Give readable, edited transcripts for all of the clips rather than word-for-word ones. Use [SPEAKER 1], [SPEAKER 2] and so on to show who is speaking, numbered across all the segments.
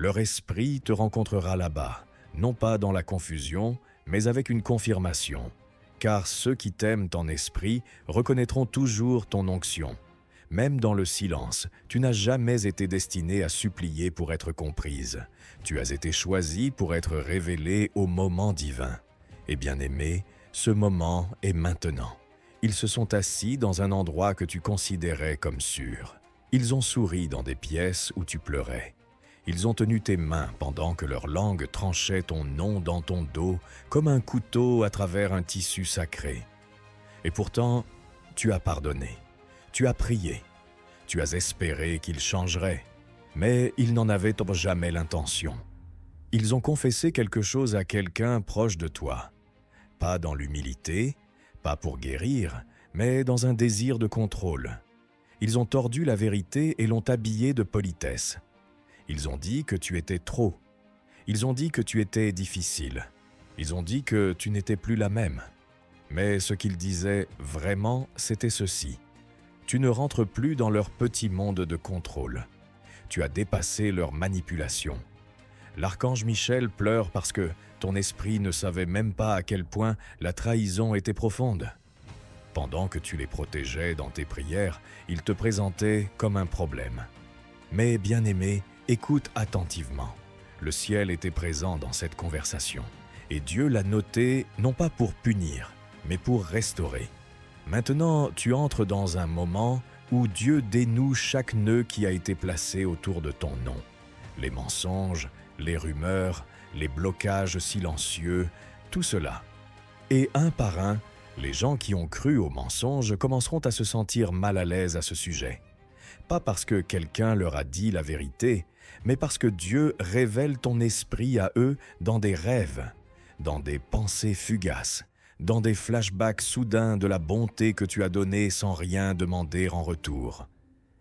[SPEAKER 1] Leur esprit te rencontrera là-bas, non pas dans la confusion, mais avec une confirmation. Car ceux qui t'aiment en esprit reconnaîtront toujours ton onction. Même dans le silence, tu n'as jamais été destiné à supplier pour être comprise. Tu as été choisi pour être révélé au moment divin. Et bien-aimé, ce moment est maintenant. Ils se sont assis dans un endroit que tu considérais comme sûr. Ils ont souri dans des pièces où tu pleurais. Ils ont tenu tes mains pendant que leur langue tranchait ton nom dans ton dos comme un couteau à travers un tissu sacré. Et pourtant, tu as pardonné, tu as prié, tu as espéré qu'ils changeraient, mais ils n'en avaient jamais l'intention. Ils ont confessé quelque chose à quelqu'un proche de toi, pas dans l'humilité, pas pour guérir, mais dans un désir de contrôle. Ils ont tordu la vérité et l'ont habillée de politesse. Ils ont dit que tu étais trop. Ils ont dit que tu étais difficile. Ils ont dit que tu n'étais plus la même. Mais ce qu'ils disaient vraiment, c'était ceci. Tu ne rentres plus dans leur petit monde de contrôle. Tu as dépassé leur manipulation. L'archange Michel pleure parce que ton esprit ne savait même pas à quel point la trahison était profonde. Pendant que tu les protégeais dans tes prières, ils te présentaient comme un problème. Mais bien-aimé, écoute attentivement. Le ciel était présent dans cette conversation, et Dieu l'a noté non pas pour punir, mais pour restaurer. Maintenant, tu entres dans un moment où Dieu dénoue chaque nœud qui a été placé autour de ton nom. Les mensonges, les rumeurs, les blocages silencieux, tout cela. Et un par un, les gens qui ont cru aux mensonges commenceront à se sentir mal à l'aise à ce sujet. Pas parce que quelqu'un leur a dit la vérité, mais parce que Dieu révèle ton esprit à eux dans des rêves, dans des pensées fugaces, dans des flashbacks soudains de la bonté que tu as donnée sans rien demander en retour.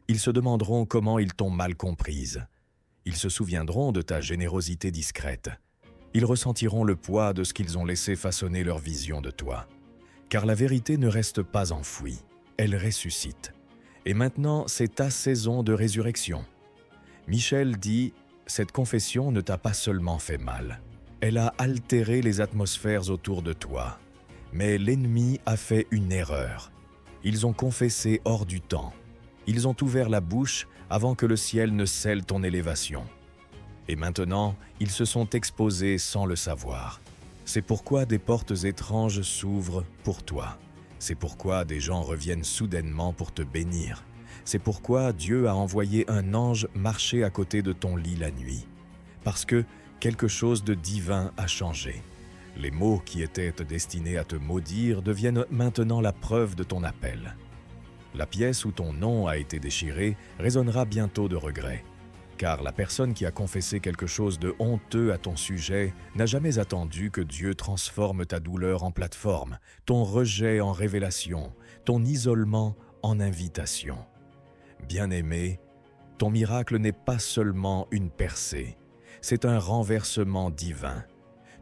[SPEAKER 1] Ils se demanderont comment ils t'ont mal comprise. Ils se souviendront de ta générosité discrète. Ils ressentiront le poids de ce qu'ils ont laissé façonner leur vision de toi. Car la vérité ne reste pas enfouie, elle ressuscite. Et maintenant, c'est ta saison de résurrection. Michel dit, cette confession ne t'a pas seulement fait mal. Elle a altéré les atmosphères autour de toi. Mais l'ennemi a fait une erreur. Ils ont confessé hors du temps. Ils ont ouvert la bouche avant que le ciel ne scelle ton élévation. Et maintenant, ils se sont exposés sans le savoir. C'est pourquoi des portes étranges s'ouvrent pour toi. C'est pourquoi des gens reviennent soudainement pour te bénir. C'est pourquoi Dieu a envoyé un ange marcher à côté de ton lit la nuit. Parce que quelque chose de divin a changé. Les mots qui étaient destinés à te maudire deviennent maintenant la preuve de ton appel. La pièce où ton nom a été déchiré résonnera bientôt de regret. Car la personne qui a confessé quelque chose de honteux à ton sujet n'a jamais attendu que Dieu transforme ta douleur en plateforme, ton rejet en révélation, ton isolement en invitation. Bien-aimé, ton miracle n'est pas seulement une percée, c'est un renversement divin.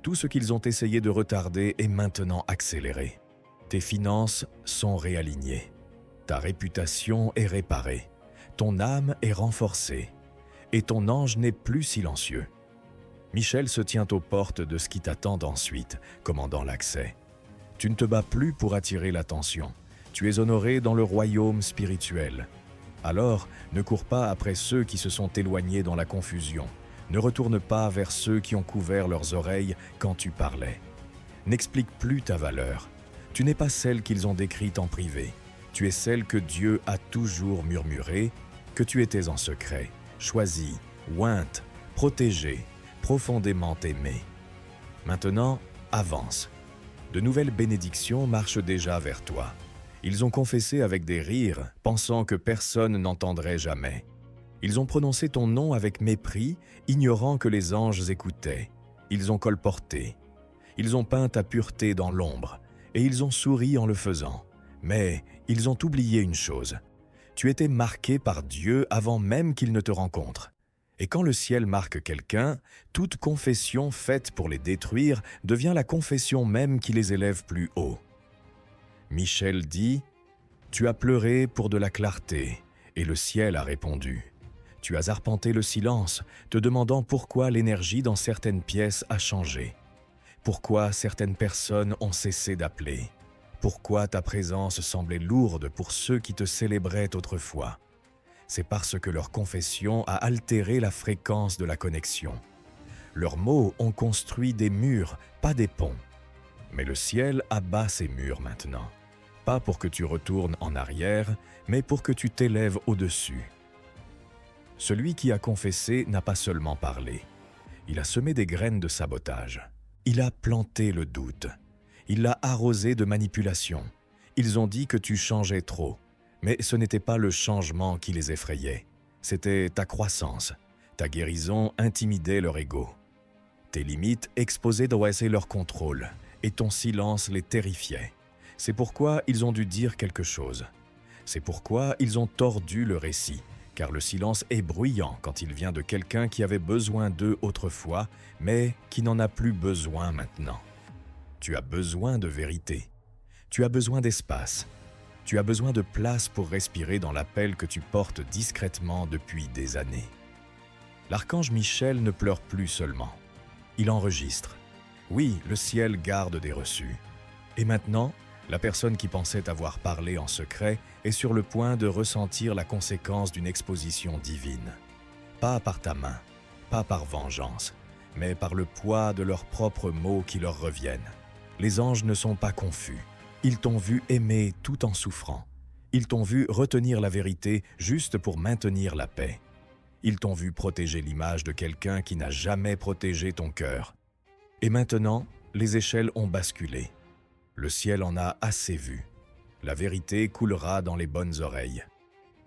[SPEAKER 1] Tout ce qu'ils ont essayé de retarder est maintenant accéléré. Tes finances sont réalignées, ta réputation est réparée, ton âme est renforcée. Et ton ange n'est plus silencieux. Michel se tient aux portes de ce qui t'attend ensuite, commandant l'accès. Tu ne te bats plus pour attirer l'attention. Tu es honoré dans le royaume spirituel. Alors, ne cours pas après ceux qui se sont éloignés dans la confusion. Ne retourne pas vers ceux qui ont couvert leurs oreilles quand tu parlais. N'explique plus ta valeur. Tu n'es pas celle qu'ils ont décrite en privé. Tu es celle que Dieu a toujours murmurée, que tu étais en secret. Choisie, ointe, protégée, profondément aimée. Maintenant, avance. De nouvelles bénédictions marchent déjà vers toi. Ils ont confessé avec des rires, pensant que personne n'entendrait jamais. Ils ont prononcé ton nom avec mépris, ignorant que les anges écoutaient. Ils ont colporté. Ils ont peint ta pureté dans l'ombre, et ils ont souri en le faisant. Mais ils ont oublié une chose. Tu étais marqué par Dieu avant même qu'il ne te rencontre. Et quand le ciel marque quelqu'un, toute confession faite pour les détruire devient la confession même qui les élève plus haut. Michel dit « Tu as pleuré pour de la clarté, et le ciel a répondu. Tu as arpenté le silence, te demandant pourquoi l'énergie dans certaines pièces a changé. Pourquoi certaines personnes ont cessé d'appeler. Pourquoi ta présence semblait lourde pour ceux qui te célébraient autrefois. C'est parce que leur confession a altéré la fréquence de la connexion. Leurs mots ont construit des murs, pas des ponts. Mais le ciel abat ces murs maintenant. Pas pour que tu retournes en arrière, mais pour que tu t'élèves au-dessus. Celui qui a confessé n'a pas seulement parlé. Il a semé des graines de sabotage. Il a planté le doute. Il l'a arrosé de manipulation. Ils ont dit que tu changeais trop. Mais ce n'était pas le changement qui les effrayait. C'était ta croissance. Ta guérison intimidait leur ego. Tes limites exposaient dresser leur contrôle, et ton silence les terrifiait. C'est pourquoi ils ont dû dire quelque chose. C'est pourquoi ils ont tordu le récit, car le silence est bruyant quand il vient de quelqu'un qui avait besoin d'eux autrefois, mais qui n'en a plus besoin maintenant. Tu as besoin de vérité. Tu as besoin d'espace. Tu as besoin de place pour respirer dans l'appel que tu portes discrètement depuis des années. L'archange Michel ne pleure plus seulement. Il enregistre. Oui, le ciel garde des reçus. Et maintenant, la personne qui pensait avoir parlé en secret est sur le point de ressentir la conséquence d'une exposition divine. Pas par ta main, pas par vengeance, mais par le poids de leurs propres mots qui leur reviennent. Les anges ne sont pas confus. Ils t'ont vu aimer tout en souffrant. Ils t'ont vu retenir la vérité juste pour maintenir la paix. Ils t'ont vu protéger l'image de quelqu'un qui n'a jamais protégé ton cœur. Et maintenant, les échelles ont basculé. Le ciel en a assez vu. La vérité coulera dans les bonnes oreilles.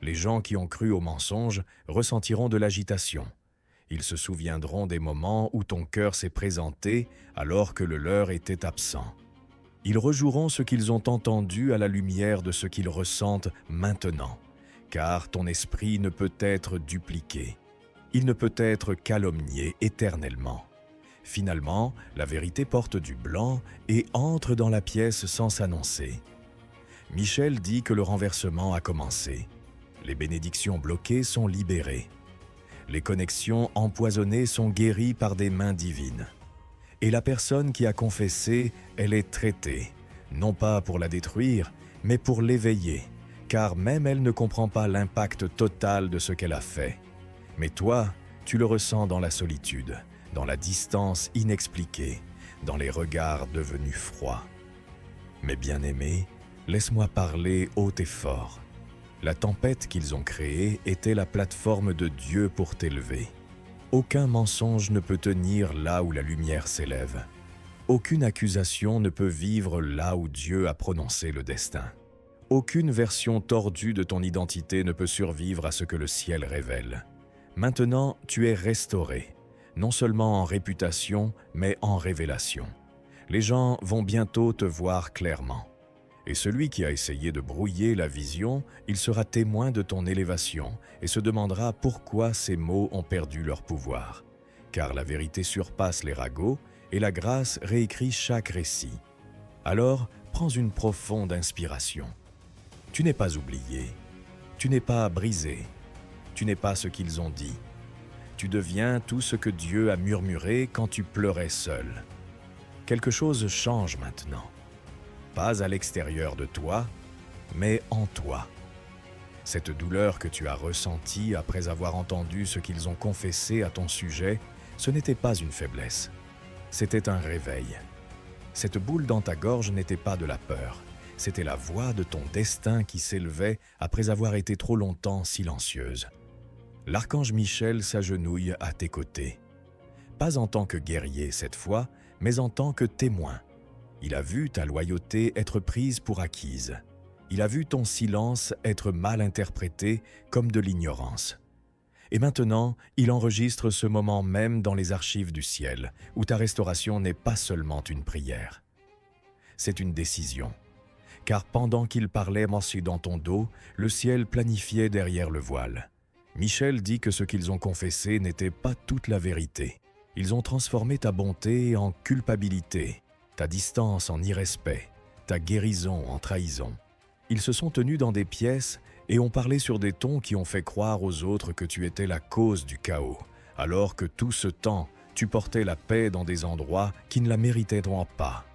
[SPEAKER 1] Les gens qui ont cru au mensonge ressentiront de l'agitation. Ils se souviendront des moments où ton cœur s'est présenté alors que le leur était absent. Ils rejoueront ce qu'ils ont entendu à la lumière de ce qu'ils ressentent maintenant, car ton esprit ne peut être dupliqué. Il ne peut être calomnié éternellement. Finalement, la vérité porte du blanc et entre dans la pièce sans s'annoncer. Michel dit que le renversement a commencé. Les bénédictions bloquées sont libérées. Les connexions empoisonnées sont guéries par des mains divines. Et la personne qui a confessé, elle est traitée, non pas pour la détruire, mais pour l'éveiller, car même elle ne comprend pas l'impact total de ce qu'elle a fait. Mais toi, tu le ressens dans la solitude, dans la distance inexpliquée, dans les regards devenus froids. Mais bien-aimé, laisse-moi parler haut et fort. La tempête qu'ils ont créée était la plateforme de Dieu pour t'élever. Aucun mensonge ne peut tenir là où la lumière s'élève. Aucune accusation ne peut vivre là où Dieu a prononcé le destin. Aucune version tordue de ton identité ne peut survivre à ce que le ciel révèle. Maintenant, tu es restauré, non seulement en réputation, mais en révélation. Les gens vont bientôt te voir clairement. Et celui qui a essayé de brouiller la vision, il sera témoin de ton élévation et se demandera pourquoi ces mots ont perdu leur pouvoir. Car la vérité surpasse les ragots et la grâce réécrit chaque récit. Alors, prends une profonde inspiration. Tu n'es pas oublié, tu n'es pas brisé, tu n'es pas ce qu'ils ont dit. Tu deviens tout ce que Dieu a murmuré quand tu pleurais seul. Quelque chose change maintenant. Pas à l'extérieur de toi, mais en toi. Cette douleur que tu as ressentie après avoir entendu ce qu'ils ont confessé à ton sujet, ce n'était pas une faiblesse, c'était un réveil. Cette boule dans ta gorge n'était pas de la peur, c'était la voix de ton destin qui s'élevait après avoir été trop longtemps silencieuse. L'archange Michel s'agenouille à tes côtés. Pas en tant que guerrier cette fois, mais en tant que témoin. Il a vu ta loyauté être prise pour acquise. Il a vu ton silence être mal interprété comme de l'ignorance. Et maintenant, il enregistre ce moment même dans les archives du ciel, où ta restauration n'est pas seulement une prière. C'est une décision. Car pendant qu'il parlait massé dans ton dos, le ciel planifiait derrière le voile. Michel dit que ce qu'ils ont confessé n'était pas toute la vérité. Ils ont transformé ta bonté en culpabilité, ta distance en irrespect, ta guérison en trahison. Ils se sont tenus dans des pièces et ont parlé sur des tons qui ont fait croire aux autres que tu étais la cause du chaos, alors que tout ce temps, tu portais la paix dans des endroits qui ne la méritaient pas.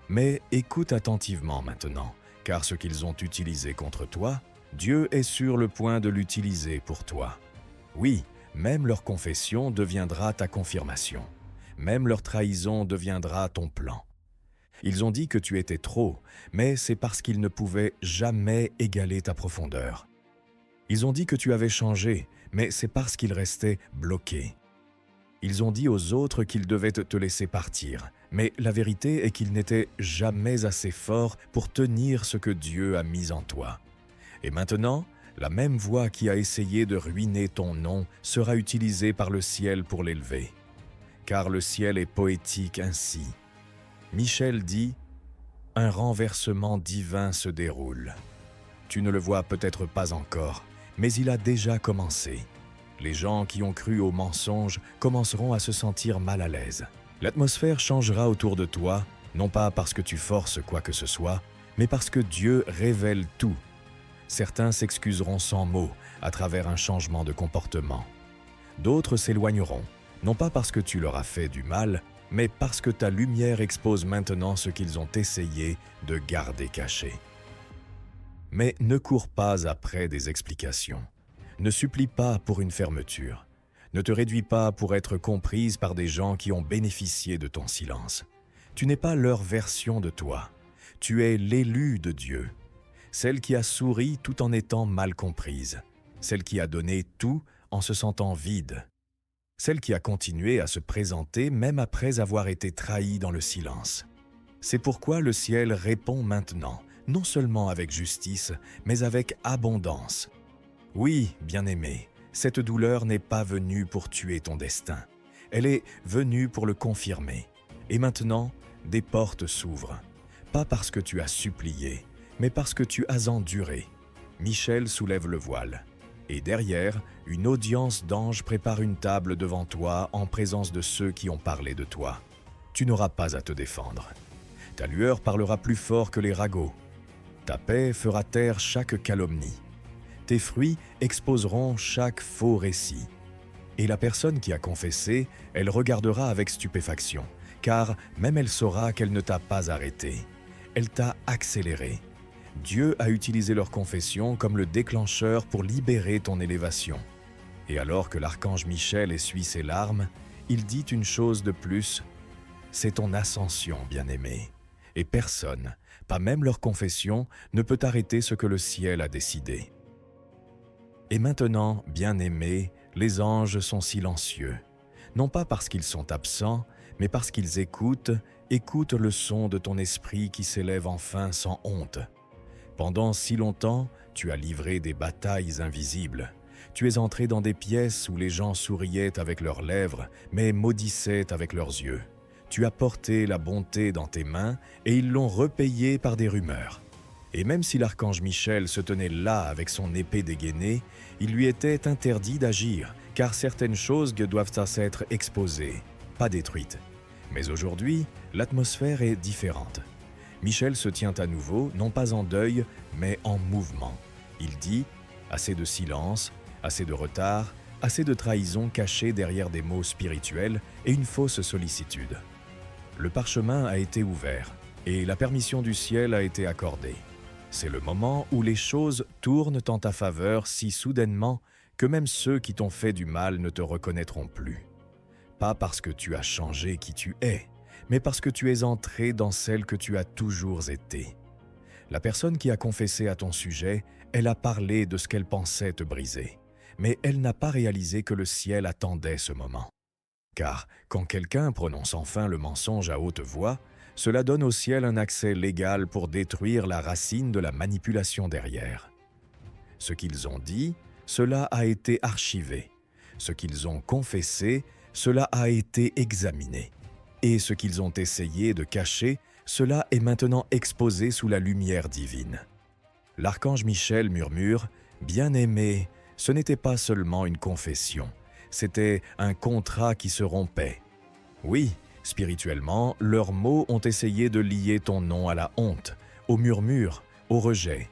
[SPEAKER 1] Mais écoute attentivement maintenant, car ce qu'ils ont utilisé contre toi, Dieu est sur le point de l'utiliser pour toi. Oui, même leur confession deviendra ta confirmation. Même leur trahison deviendra ton plan. Ils ont dit que tu étais trop, mais c'est parce qu'ils ne pouvaient jamais égaler ta profondeur. Ils ont dit que tu avais changé, mais c'est parce qu'ils restaient bloqués. Ils ont dit aux autres qu'ils devaient te laisser partir, mais la vérité est qu'ils n'étaient jamais assez forts pour tenir ce que Dieu a mis en toi. Et maintenant, la même voix qui a essayé de ruiner ton nom sera utilisée par le ciel pour l'élever. Car le ciel est poétique ainsi. Michel dit « Un renversement divin se déroule. Tu ne le vois peut-être pas encore, mais il a déjà commencé. Les gens qui ont cru au mensonge commenceront à se sentir mal à l'aise. L'atmosphère changera autour de toi, non pas parce que tu forces quoi que ce soit, mais parce que Dieu révèle tout. Certains s'excuseront sans mots à travers un changement de comportement. D'autres s'éloigneront, non pas parce que tu leur as fait du mal, mais parce que ta lumière expose maintenant ce qu'ils ont essayé de garder caché. Mais ne cours pas après des explications. Ne supplie pas pour une fermeture. Ne te réduis pas pour être comprise par des gens qui ont bénéficié de ton silence. Tu n'es pas leur version de toi. Tu es l'élu de Dieu. Celle qui a souri tout en étant mal comprise. Celle qui a donné tout en se sentant vide. Celle qui a continué à se présenter même après avoir été trahie dans le silence. C'est pourquoi le ciel répond maintenant, non seulement avec justice, mais avec abondance. Oui, bien-aimé, cette douleur n'est pas venue pour tuer ton destin. Elle est venue pour le confirmer. Et maintenant, des portes s'ouvrent. Pas parce que tu as supplié, mais parce que tu as enduré. Michel soulève le voile. Et derrière, une audience d'anges prépare une table devant toi en présence de ceux qui ont parlé de toi. Tu n'auras pas à te défendre. Ta lueur parlera plus fort que les ragots. Ta paix fera taire chaque calomnie. Tes fruits exposeront chaque faux récit. Et la personne qui a confessé, elle regardera avec stupéfaction, car même elle saura qu'elle ne t'a pas arrêté. Elle t'a accéléré. Dieu a utilisé leur confession comme le déclencheur pour libérer ton élévation. Et alors que l'archange Michel essuie ses larmes, il dit une chose de plus, c'est ton ascension, bien-aimé. Et personne, pas même leur confession, ne peut arrêter ce que le ciel a décidé. Et maintenant, bien-aimés, les anges sont silencieux, non pas parce qu'ils sont absents, mais parce qu'ils écoutent le son de ton esprit qui s'élève enfin sans honte. Pendant si longtemps, tu as livré des batailles invisibles. Tu es entré dans des pièces où les gens souriaient avec leurs lèvres, mais maudissaient avec leurs yeux. Tu as porté la bonté dans tes mains et ils l'ont repayée par des rumeurs. Et même si l'archange Michel se tenait là avec son épée dégainée, il lui était interdit d'agir, car certaines choses doivent être exposées, pas détruites. Mais aujourd'hui, l'atmosphère est différente. Michel se tient à nouveau, non pas en deuil, mais en mouvement. Il dit « assez de silence, assez de retard, assez de trahison cachée derrière des mots spirituels et une fausse sollicitude. » Le parchemin a été ouvert et la permission du ciel a été accordée. C'est le moment où les choses tournent en ta faveur si soudainement que même ceux qui t'ont fait du mal ne te reconnaîtront plus. Pas parce que tu as changé qui tu es, mais parce que tu es entré dans celle que tu as toujours été. La personne qui a confessé à ton sujet, elle a parlé de ce qu'elle pensait te briser, mais elle n'a pas réalisé que le ciel attendait ce moment. Car quand quelqu'un prononce enfin le mensonge à haute voix, cela donne au ciel un accès légal pour détruire la racine de la manipulation derrière. Ce qu'ils ont dit, cela a été archivé. Ce qu'ils ont confessé, cela a été examiné. Et ce qu'ils ont essayé de cacher, cela est maintenant exposé sous la lumière divine. L'archange Michel murmure « Bien-aimé, ce n'était pas seulement une confession, c'était un contrat qui se rompait. Oui, spirituellement, leurs mots ont essayé de lier ton nom à la honte, au murmure, au rejet.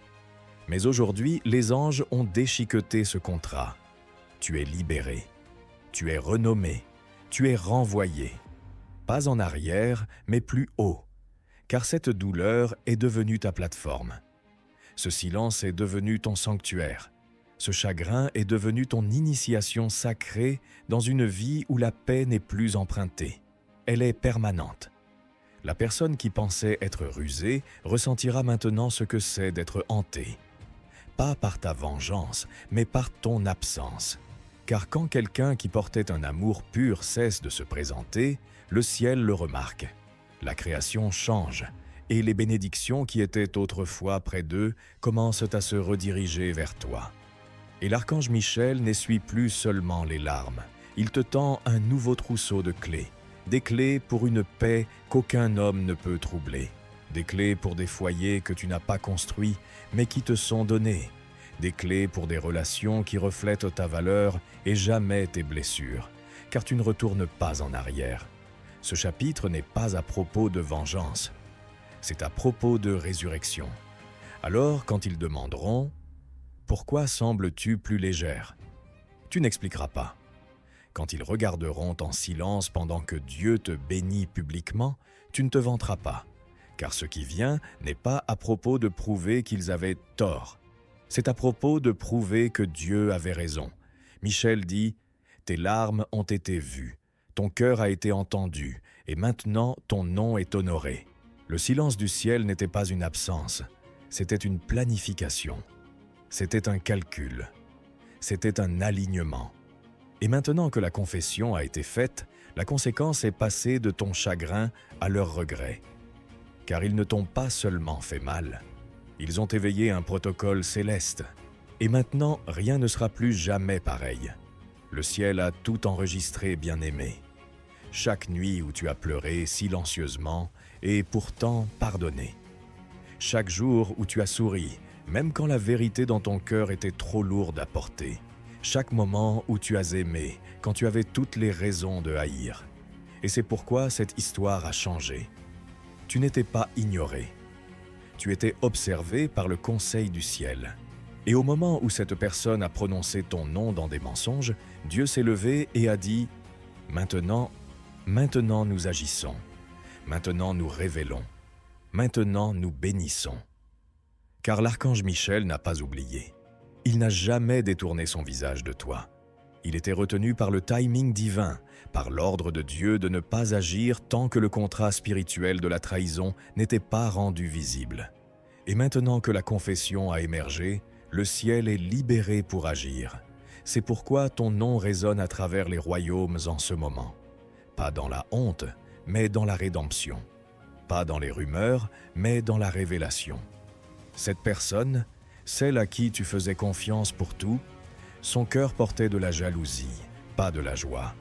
[SPEAKER 1] Mais aujourd'hui, les anges ont déchiqueté ce contrat. Tu es libéré, tu es renommé, tu es renvoyé. Pas en arrière, mais plus haut, car cette douleur est devenue ta plateforme. Ce silence est devenu ton sanctuaire. Ce chagrin est devenu ton initiation sacrée dans une vie où la paix n'est plus empruntée. Elle est permanente. La personne qui pensait être rusée ressentira maintenant ce que c'est d'être hantée. Pas par ta vengeance, mais par ton absence. Car quand quelqu'un qui portait un amour pur cesse de se présenter, le ciel le remarque. La création change, et les bénédictions qui étaient autrefois près d'eux commencent à se rediriger vers toi. Et l'archange Michel n'essuie plus seulement les larmes, il te tend un nouveau trousseau de clés, des clés pour une paix qu'aucun homme ne peut troubler, des clés pour des foyers que tu n'as pas construits, mais qui te sont donnés, des clés pour des relations qui reflètent ta valeur et jamais tes blessures, car tu ne retournes pas en arrière. Ce chapitre n'est pas à propos de vengeance, c'est à propos de résurrection. Alors, quand ils demanderont « Pourquoi sembles-tu plus légère ?» Tu n'expliqueras pas. Quand ils regarderont en silence pendant que Dieu te bénit publiquement, tu ne te vanteras pas, car ce qui vient n'est pas à propos de prouver qu'ils avaient tort. C'est à propos de prouver que Dieu avait raison. Michel dit « Tes larmes ont été vues, ton cœur a été entendu, et maintenant ton nom est honoré. » Le silence du ciel n'était pas une absence, c'était une planification. C'était un calcul. C'était un alignement. Et maintenant que la confession a été faite, la conséquence est passée de ton chagrin à leur regret. Car ils ne t'ont pas seulement fait mal, ils ont éveillé un protocole céleste. Et maintenant, rien ne sera plus jamais pareil. Le ciel a tout enregistré, bien-aimé. Chaque nuit où tu as pleuré silencieusement et pourtant pardonné. Chaque jour où tu as souri, même quand la vérité dans ton cœur était trop lourde à porter. Chaque moment où tu as aimé, quand tu avais toutes les raisons de haïr. Et c'est pourquoi cette histoire a changé. Tu n'étais pas ignoré. Tu étais observé par le conseil du ciel. Et au moment où cette personne a prononcé ton nom dans des mensonges, Dieu s'est levé et a dit « Maintenant nous agissons. Maintenant nous révélons. Maintenant nous bénissons. » Car l'archange Michel n'a pas oublié. Il n'a jamais détourné son visage de toi. Il était retenu par le timing divin, par l'ordre de Dieu de ne pas agir tant que le contrat spirituel de la trahison n'était pas rendu visible. Et maintenant que la confession a émergé, le ciel est libéré pour agir. C'est pourquoi ton nom résonne à travers les royaumes en ce moment. Pas dans la honte, mais dans la rédemption. Pas dans les rumeurs, mais dans la révélation. Cette personne, celle à qui tu faisais confiance pour tout, son cœur portait de la jalousie, pas de la joie.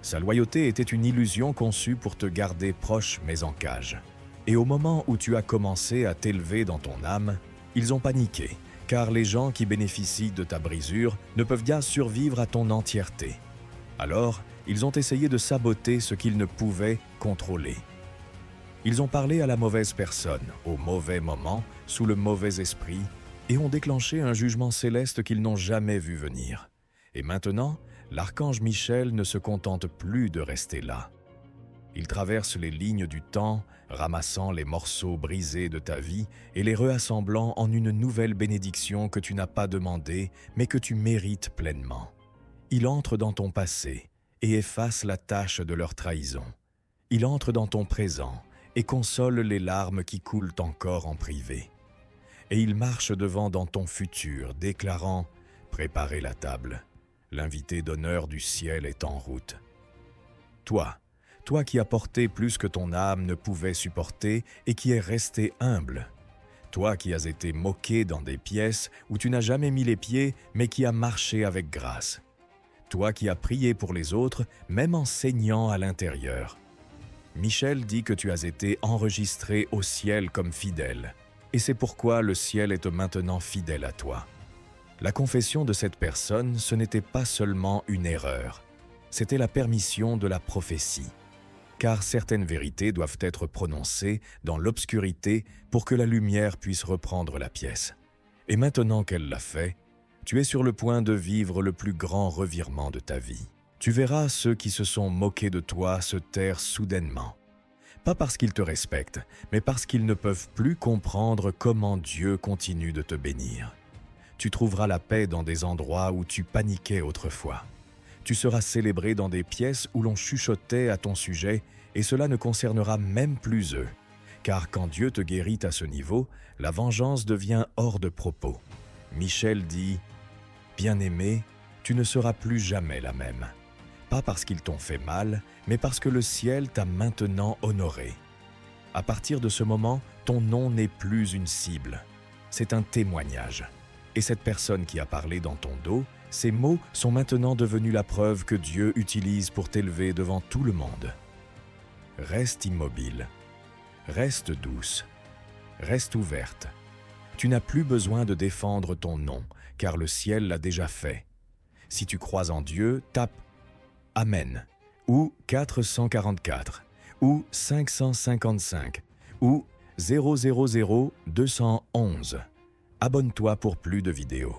[SPEAKER 1] Sa loyauté était une illusion conçue pour te garder proche mais en cage. Et au moment où tu as commencé à t'élever dans ton âme, ils ont paniqué, car les gens qui bénéficient de ta brisure ne peuvent guère survivre à ton entièreté. Alors, ils ont essayé de saboter ce qu'ils ne pouvaient contrôler. Ils ont parlé à la mauvaise personne, au mauvais moment, sous le mauvais esprit, et ont déclenché un jugement céleste qu'ils n'ont jamais vu venir. Et maintenant, l'archange Michel ne se contente plus de rester là. Il traverse les lignes du temps, ramassant les morceaux brisés de ta vie et les réassemblant en une nouvelle bénédiction que tu n'as pas demandée, mais que tu mérites pleinement. Il entre dans ton passé et efface la tache de leur trahison. Il entre dans ton présent et console les larmes qui coulent encore en privé. Et il marche devant dans ton futur, déclarant « Préparez la table, l'invité d'honneur du ciel est en route. » Toi qui as porté plus que ton âme ne pouvait supporter et qui es resté humble. Toi qui as été moqué dans des pièces où tu n'as jamais mis les pieds, mais qui as marché avec grâce. Toi qui as prié pour les autres, même en saignant à l'intérieur. Michel dit que tu as été enregistré au ciel comme fidèle, et c'est pourquoi le ciel est maintenant fidèle à toi. La confession de cette personne, ce n'était pas seulement une erreur, c'était la permission de la prophétie. Car certaines vérités doivent être prononcées dans l'obscurité pour que la lumière puisse reprendre la pièce. Et maintenant qu'elle l'a fait, tu es sur le point de vivre le plus grand revirement de ta vie. Tu verras ceux qui se sont moqués de toi se taire soudainement. Pas parce qu'ils te respectent, mais parce qu'ils ne peuvent plus comprendre comment Dieu continue de te bénir. Tu trouveras la paix dans des endroits où tu paniquais autrefois. Tu seras célébré dans des pièces où l'on chuchotait à ton sujet et cela ne concernera même plus eux. Car quand Dieu te guérit à ce niveau, la vengeance devient hors de propos. Michel dit « Bien-aimé, tu ne seras plus jamais la même. Pas parce qu'ils t'ont fait mal, mais parce que le ciel t'a maintenant honoré. À partir de ce moment, ton nom n'est plus une cible. C'est un témoignage. Et cette personne qui a parlé dans ton dos, ces mots sont maintenant devenus la preuve que Dieu utilise pour t'élever devant tout le monde. Reste immobile. Reste douce. Reste ouverte. Tu n'as plus besoin de défendre ton nom, car le ciel l'a déjà fait. Si tu crois en Dieu, tape « Amen » ou 444 ou 555 ou 000 211. Abonne-toi pour plus de vidéos.